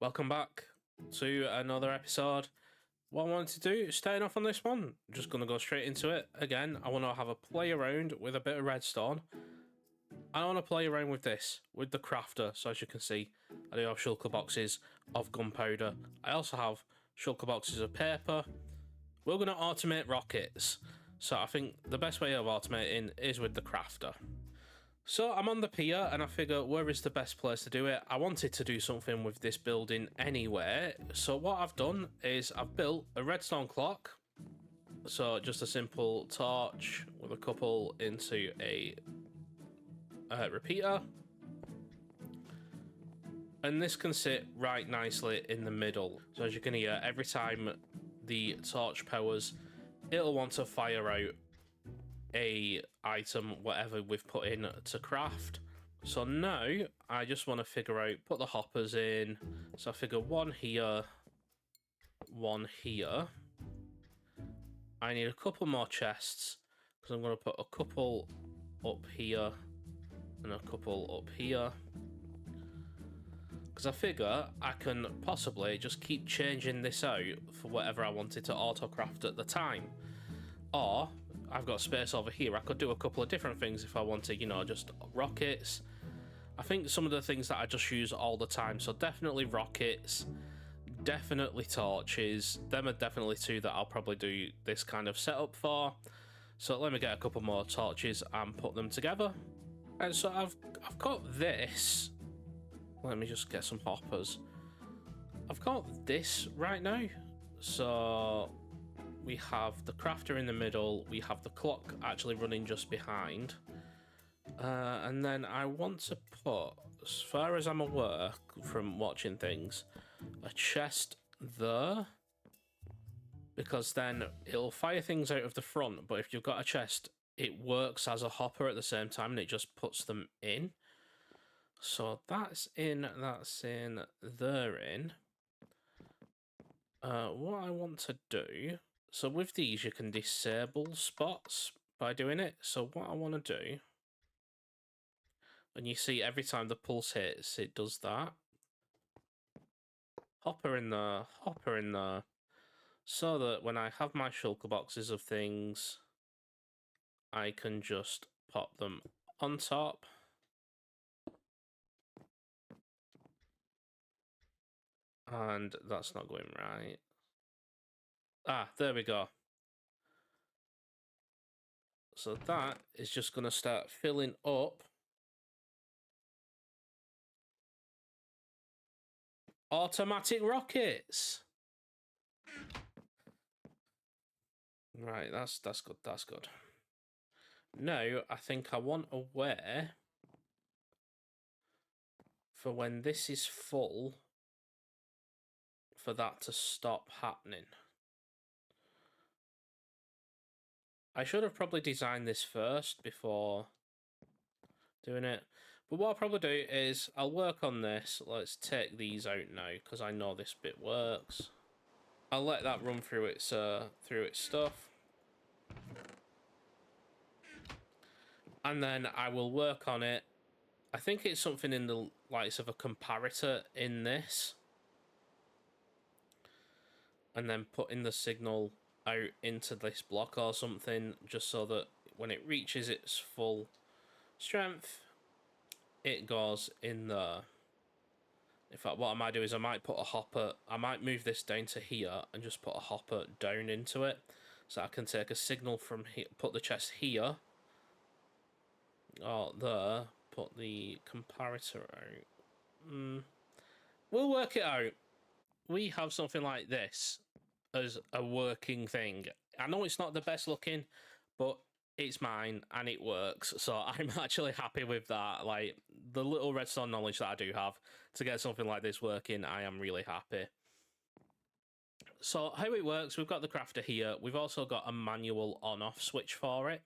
Welcome back to another episode. What I wanted to do, starting off on this one, just going to go straight into it. Again, I want to have a play around with a bit of redstone. I want to play around with this, with the crafter. So as you can see, I do have shulker boxes of gunpowder. I also have shulker boxes of paper. We're going to automate rockets. So I think the best way of automating is with the crafter. So I'm on the pier and I figure, where is the best place to do it? I wanted to do something with this building anyway. So what I've done is I've built a redstone clock. So just a simple torch with a couple into a repeater. And this can sit right nicely in the middle. So as you can hear, every time the torch powers, it'll want to fire out a item, whatever we've put in to craft. So now I just want to figure out, put the hoppers in. So I figure one here, one here. I need a couple more chests because I'm going to put a couple up here and a couple up here, because I figure I can possibly just keep changing this out for whatever I wanted to auto-craft at the time. Or I've got space over here, I could do a couple of different things if I wanted, you know, just rockets. I think some of the things that I just use all the time, so definitely rockets, definitely torches. Them are definitely two that I'll probably do this kind of setup for. So let me get a couple more torches and put them together. And so I've got this. Let me just get some hoppers. I've got this right now. So we have the crafter in the middle, we have the clock actually running just behind, and then I want to put, as far as I'm aware from watching things, a chest there, because then it'll fire things out of the front, but if you've got a chest, it works as a hopper at the same time and it just puts them in. So that's in, they're in. What I want to do, so with these, you can disable spots by doing it. So what I want to do, and you see every time the pulse hits, it does that. Hopper in there, hopper in there. So that when I have my shulker boxes of things, I can just pop them on top. And that's not going right. Ah, there we go. So that is just going to start filling up. Automatic rockets. Right, that's good, that's good. Now, I think I want a way for when this is full, for that to stop happening. I should have probably designed this first before doing it. But what I'll probably do is I'll work on this. Let's take these out now because I know this bit works. I'll let that run through its stuff. And then I will work on it. I think it's something in the likes of a comparator in this. And then putting the signal out into this block or something, just so that when it reaches its full strength, it goes in there. In fact, what I might do is I might put a hopper, I might move this down to here and just put a hopper down into it, so I can take a signal from here, put the chest here, or there, put the comparator out. We'll work it out. We have something like this as a working thing. I know it's not the best looking, but it's mine and it works, so I'm actually happy with that. Like, the little redstone knowledge that I do have to get something like this working, I am really happy. So how it works, we've got the crafter here, we've also got a manual on-off switch for it,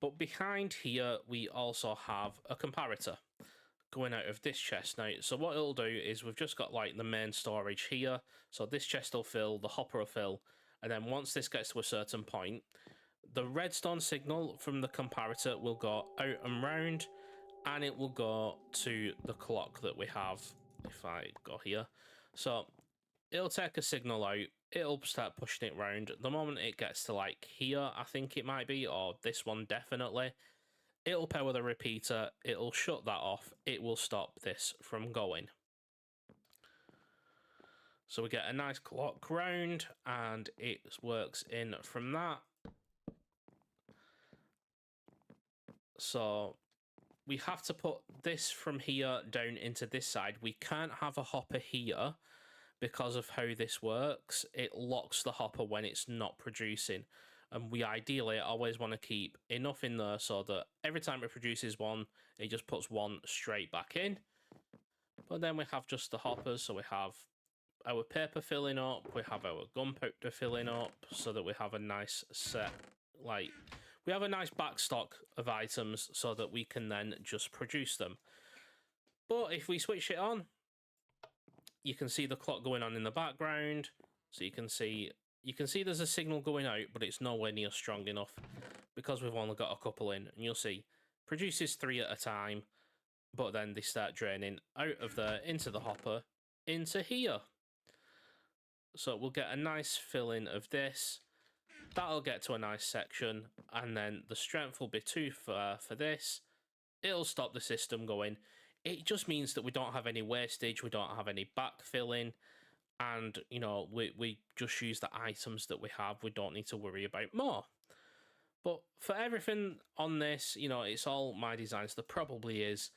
but behind here we also have a comparator going out of this chest now. So what it'll do is we've just got like the main storage here, so this chest will fill, the hopper will fill, and then once this gets to a certain point, the redstone signal from the comparator will go out and round, and it will go to the clock that we have if I go here. So it'll take a signal out, it'll start pushing it round. The moment it gets to like here, I think it might be, or this one definitely, it'll power the repeater, it'll shut that off, it will stop this from going. So we get a nice clock round and it works in from that. So we have to put this from here down into this side. We can't have a hopper here because of how this works. It locks the hopper when it's not producing. And we ideally always want to keep enough in there so that every time it produces one, it just puts one straight back in. But then we have just the hoppers, so we have our paper filling up, we have our gunpowder filling up, so that we have a nice set, like, we have a nice back stock of items so that we can then just produce them. But if we switch it on, you can see the clock going on in the background, so you can see there's a signal going out, but it's nowhere near strong enough because we've only got a couple in, and you'll see produces 3 at a time, but then they start draining out of there into the hopper into here. So we'll get a nice filling of this. That'll get to a nice section, and then the strength will be too far for this. It'll stop the system going. It just means that we don't have any wastage, we don't have any backfilling, and, you know, we just use the items that we have. We don't need to worry about more. But for everything on this, you know, it's all my designs. There probably is,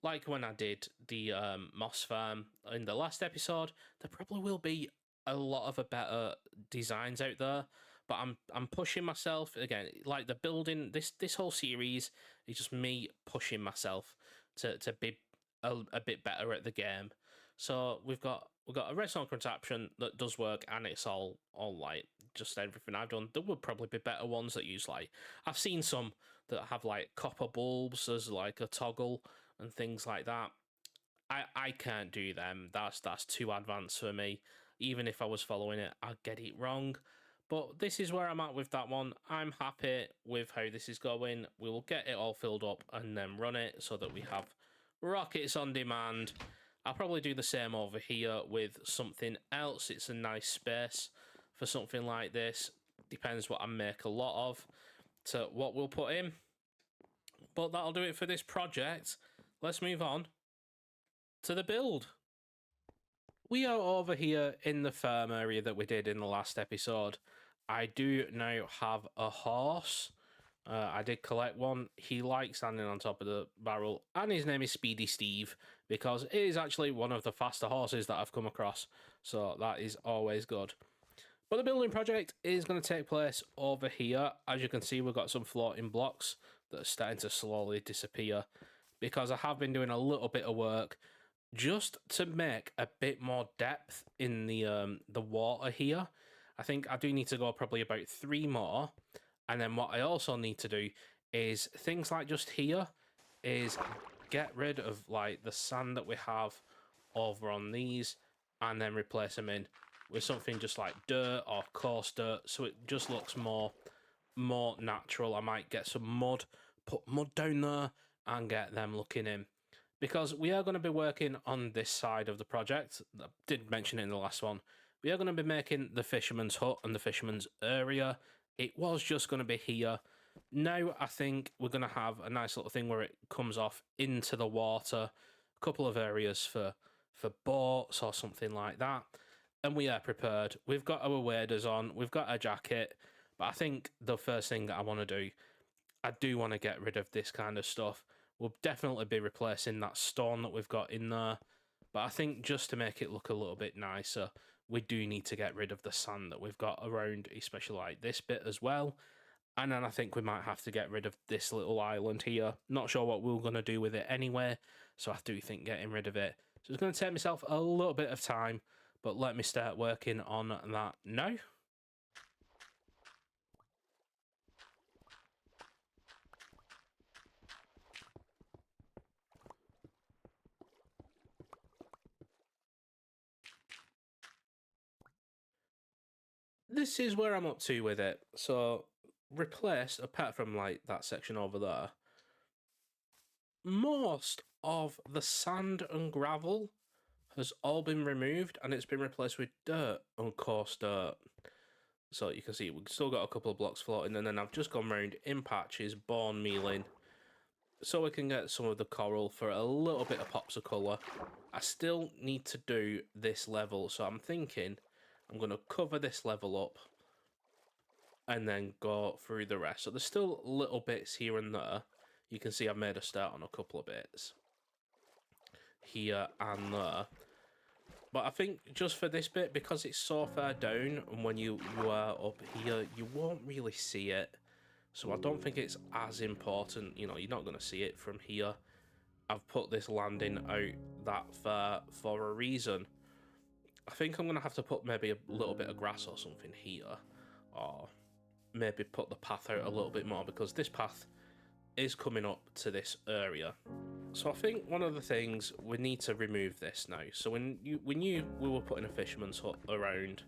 like when I did the moss farm in the last episode, there probably will be a lot of better designs out there. But I'm pushing myself again. Like the building, this whole series is just me pushing myself to be a bit better at the game. So we've got a redstone contraption that does work, and it's all like just everything I've done. There would probably be better ones that use, like, I've seen some that have like copper bulbs as like a toggle and things like that. I can't do them. That's too advanced for me. Even if I was following it, I'd get it wrong. But this is where I'm at with that one. I'm happy with how this is going. We will get it all filled up and then run it so that we have rockets on demand. I'll probably do the same over here with something else. It's a nice space for something like this. Depends what I make a lot of to what we'll put in. But that'll do it for this project. Let's move on to the build. We are over here in the farm area that we did in the last episode. I do now have a horse. I did collect one. He likes standing on top of the barrel, and his name is Speedy Steve because it is actually one of the faster horses that I've come across. So that is always good. But the building project is going to take place over here. As you can see, we've got some floating blocks that are starting to slowly disappear because I have been doing a little bit of work just to make a bit more depth in the water here. I think I do need to go probably about 3 more. And then what I also need to do is things like just here is get rid of like the sand that we have over on these and then replace them in with something just like dirt or coarse dirt, so it just looks more natural. I might get some mud, put mud down there and get them looking in. Because we are going to be working on this side of the project. I did mention it in the last one. We are going to be making the fisherman's hut and the fisherman's area. It was just going to be here. Now I think we're going to have a nice little thing where it comes off into the water. A couple of areas for boats or something like that. And we are prepared. We've got our waders on. We've got a jacket. But I think the first thing that I want to do, I do want to get rid of this kind of stuff. We'll definitely be replacing that stone that we've got in there. But I think just to make it look a little bit nicer, we do need to get rid of the sand that we've got around, especially like this bit as well. And then I think we might have to get rid of this little island here. Not sure what we're going to do with it anyway, so I do think getting rid of it. So it's going to take myself a little bit of time, but let me start working on that now. This is where I'm up to with it. So replace, apart from like that section over there, most of the sand and gravel has all been removed and it's been replaced with dirt and coarse dirt. So you can see we've still got a couple of blocks floating, and then I've just gone round in patches, bone mealing, so we can get some of the coral for a little bit of pops of colour. I still need to do this level, so I'm thinking I'm going to cover this level up and then go through the rest. So there's still little bits here and there. You can see I've made a start on a couple of bits here and there. But I think just for this bit, because it's so far down, and when you are up here, you won't really see it. So I don't think it's as important. You know, you're not going to see it from here. I've put this landing out that far for a reason. I think I'm going to have to put maybe a little bit of grass or something here. Or maybe put the path out a little bit more, because this path is coming up to this area. So I think one of the things, we need to remove this now. So when we were putting a fisherman's hut around,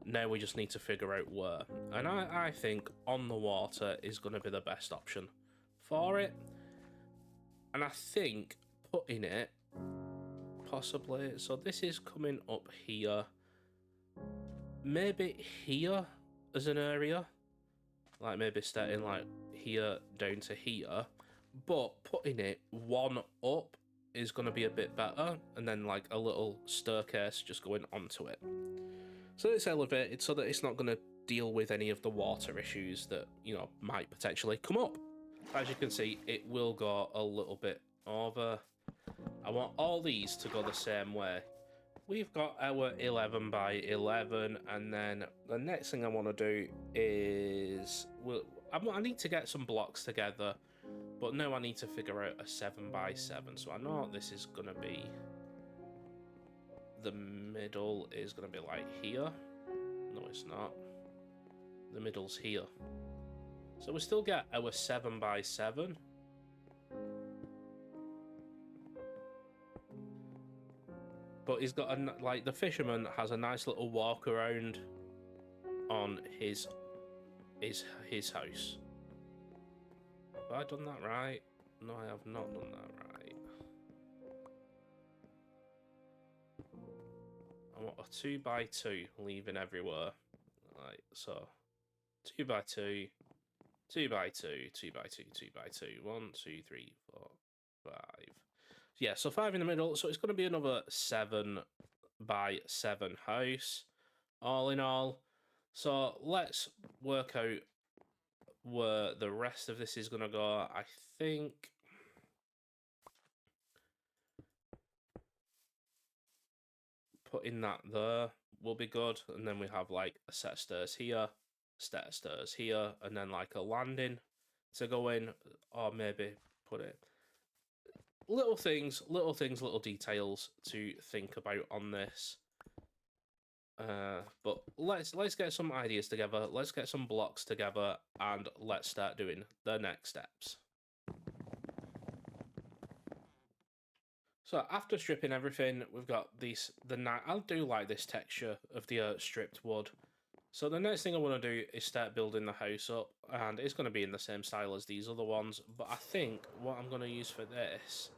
now we just need to figure out where. And I think on the water is going to be the best option for it. And I think putting it possibly, so this is coming up here, maybe here as an area, like maybe starting like here down to here, but putting it one up is going to be a bit better, and then like a little staircase just going onto it. So it's elevated so that it's not going to deal with any of the water issues that, you know, might potentially come up. As you can see, it will go a little bit over. I want all these to go the same way. We've got our 11 by 11, and then the next thing I want to do is, I need to get some blocks together, but now I need to figure out a 7 by 7. So I know this is going to be, the middle is going to be like here. No, it's not. The middle's here. So we still get our 7 by 7. But he's got a, like, the fisherman has a nice little walk around on his house. Have I done that right? No, I have not done that right. I want a 2 by 2 leaving everywhere. Right, so 2 by 2, 2 by 2, 2 by 2, 2 by 2. 1, 2, 3, 4, 5. Yeah, so 5 in the middle. So it's going to be another 7 by 7 house, all in all. So let's work out where the rest of this is going to go. I think putting that there will be good. And then we have like a set of stairs here, set of stairs here, and then like a landing to go in, or maybe put it. Little things, little details to think about on this. But let's get some ideas together. Let's get some blocks together, and let's start doing the next steps. So after stripping everything, we've got these. I do like this texture of the stripped wood. So the next thing I want to do is start building the house up, and it's going to be in the same style as these other ones. But I think what I'm going to use for this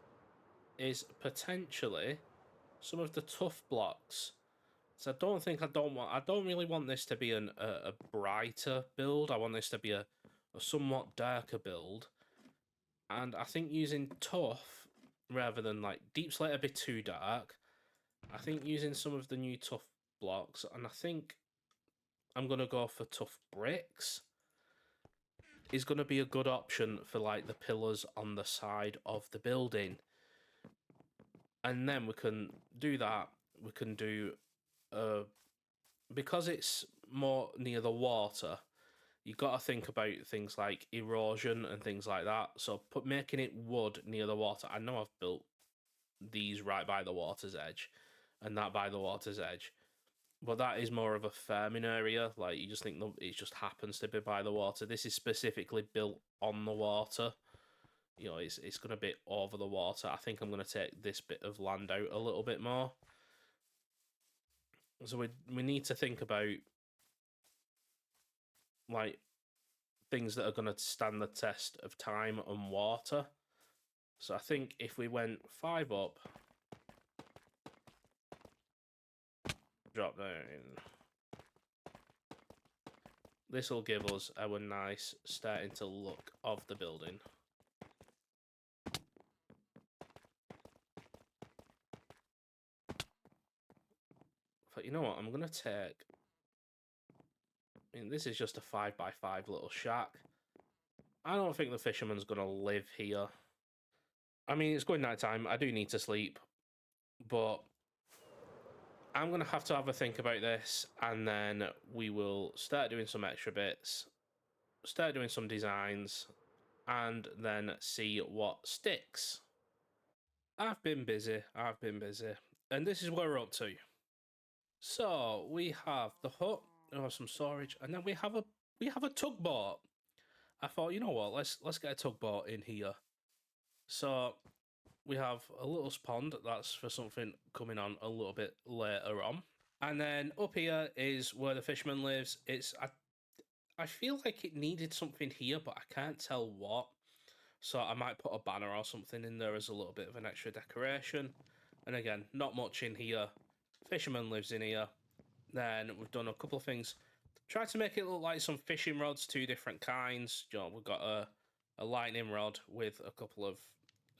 is potentially some of the tough blocks. So I don't really want this to be a brighter build. I want this to be a somewhat darker build. And I think using tough rather than like deep slate a bit too dark, I think using some of the new tough blocks, and I think I'm going to go for tough bricks, is going to be a good option for like the pillars on the side of the building. And then we can do that. We can do, because it's more near the water, you've got to think about things like erosion and things like that. So making it wood near the water. I know I've built these right by the water's edge and that by the water's edge, but that is more of a farming area. Like, you just think it just happens to be by the water. This is specifically built on the water. You know, it's going to be over the water. I think I'm going to take this bit of land out a little bit more. So we need to think about like things that are going to stand the test of time and water. So I think if we went 5 up drop down. This will give us our nice starting to look of the building. But you know what? I'm going to take... I mean, this is just a 5x5 little shack. I don't think the fisherman's going to live here. I mean, it's going nighttime. I do need to sleep. But I'm going to have a think about this. And then we will start doing some extra bits. Start doing some designs. And then see what sticks. I've been busy. And this is where we're up to. So, we have the hut. Some storage. And then we have a tugboat. I thought, you know what, let's get a tugboat in here. So we have a little pond. That's for something coming on a little bit later on. And then up here is where the fisherman lives. I feel like it needed something here, but I can't tell what. So I might put a banner or something in there as a little bit of an extra decoration. And again, not much in here. Fisherman lives in here. Then we've done a couple of things. Try to make it look like some fishing rods, 2 different kinds. You know, we've got a lightning rod with a couple of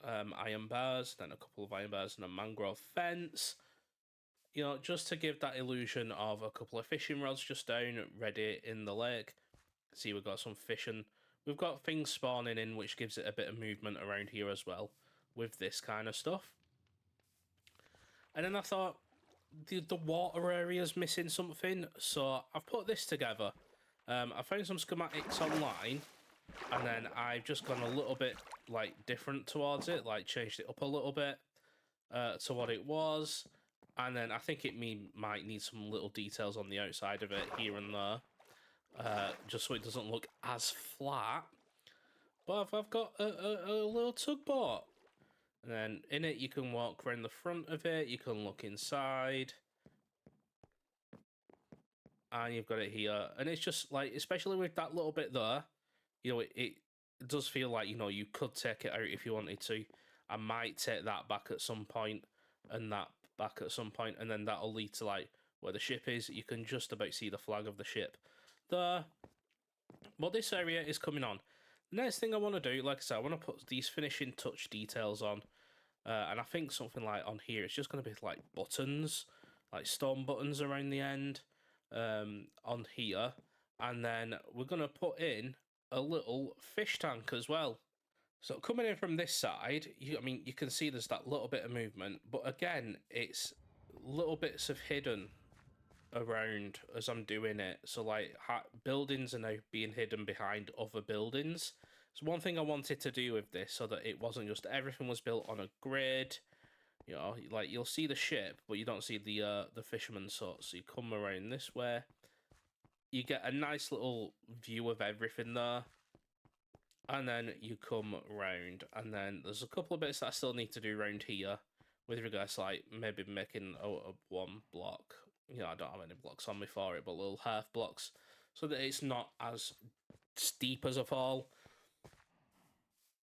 iron bars, then a couple of iron bars and a mangrove fence. You know, just to give that illusion of a couple of fishing rods just down, ready in the lake. See, we've got some fishing. We've got things spawning in, which gives it a bit of movement around here as well, with this kind of stuff. And then I thought, the water area's missing something, so I've put this together. I found some schematics online, and then I've just gone a little bit like different towards it, like changed it up a little bit to what it was, and then I think it might need some little details on the outside of it here and there, just so it doesn't look as flat. But I've got a little tugboat. And then in it, you can walk around the front of it. You can look inside. And you've got it here. And it's just like, especially with that little bit there, you know, it does feel like, you know, you could take it out if you wanted to. I might take that back at some point and that back at some point, and then that'll lead to like where the ship is. You can just about see the flag of the ship there. But this area is coming on. The next thing I want to do, like I said, I want to put these finishing touch details on. And I think something like on here, it's just going to be like buttons, like stone buttons around the end on here. And then we're going to put in a little fish tank as well. So coming in from this side, I mean, you can see there's that little bit of movement. But again, it's little bits of hidden around as I'm doing it. So like buildings are now being hidden behind other buildings. So one thing I wanted to do with this, so that it wasn't just everything was built on a grid. You know, like you'll see the ship, but you don't see the fisherman's hut. So you come around this way, you get a nice little view of everything there, and then you come round, and then there's a couple of bits that I still need to do around here, with regards to like maybe making a one block. You know, I don't have any blocks on me for it, but little half blocks, so that it's not as steep as a fall.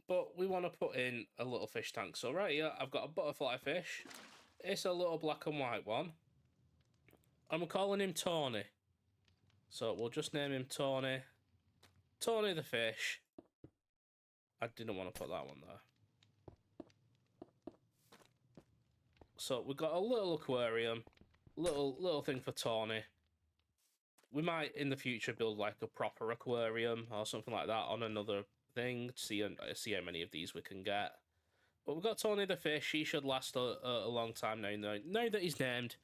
But we want to put in a little fish tank. So right here, I've got a butterfly fish. It's a little black and white one. I'm calling him Tony. So we'll just name him Tony. Tony the fish. I didn't want to put that one there. So we've got a little aquarium. Little thing for Tony. We might in the future build like a proper aquarium or something like that on another thing to see how many of these we can get. But we've got Tony the fish. He should last a long time now. Now that he's named,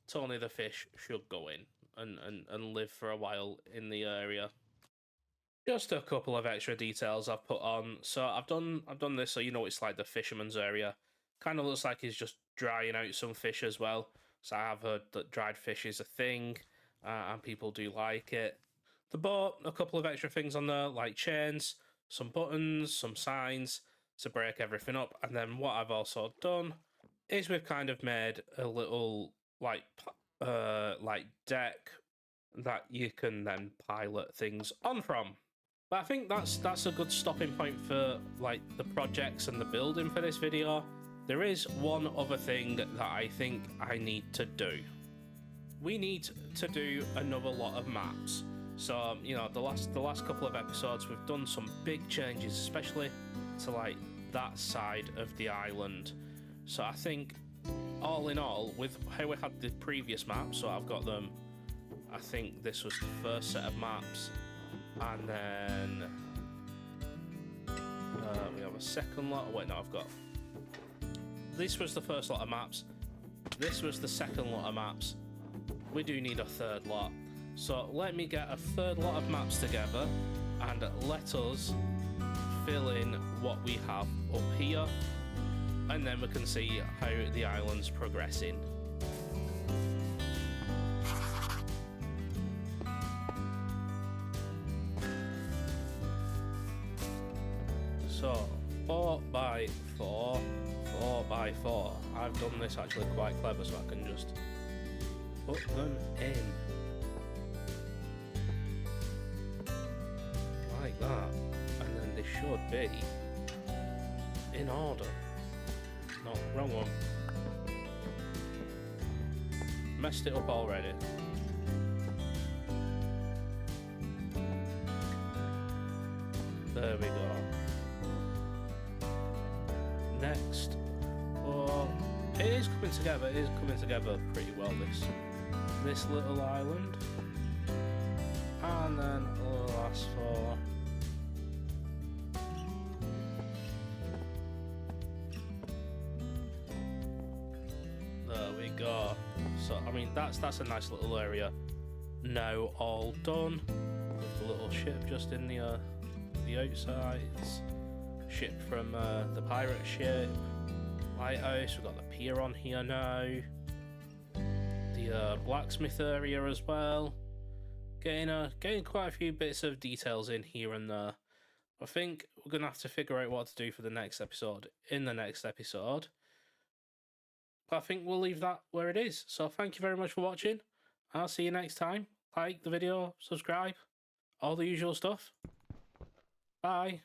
Tony the fish should go in and live for a while in the area. Just a couple of extra details I've put on. So I've done this so you know it's like the fisherman's area. Kind of looks like he's just drying out some fish as well. So I have heard that dried fish is a thing, and people do like it. The boat, a couple of extra things on there, like chains, some buttons, some signs to break everything up. And then what I've also done is we've kind of made a little like deck that you can then pilot things on from. But I think that's a good stopping point for like the projects and the building for this video. There is one other thing that I think I need to do. we need to do another lot of maps. So, you know, the last couple of episodes we've done some big changes, especially to like that side of the island. So I think all in all, with how we had the previous maps, so I've got them, I think this was the first set of maps, and then we have a second lot. Wait, no, I've got, this was the first lot of maps, this was the second lot of maps. We do need a third lot, so let me get a third lot of maps together and let us fill in what we have up here, and then we can see how the island's progressing. So 4x4, 4x4. I've done this actually quite clever, so I can just put them in like that, and then they should be in order. No, wrong one. Messed it up already. There we go. Next. Oh, it is coming together. It is coming together pretty well, this little island. And then the last four. There we go. So I mean that's a nice little area. Now all done. With the little ship just in the outsides. Ship from the pirate ship. Lighthouse. We've got the pier on here now. The blacksmith area as well. Getting quite a few bits of details in here and there. I think we're gonna have to figure out what to do for the next episode in the next episode. But I think we'll leave that where it is. So thank you very much for watching. I'll see you next time. Like the video, subscribe, all the usual stuff. Bye.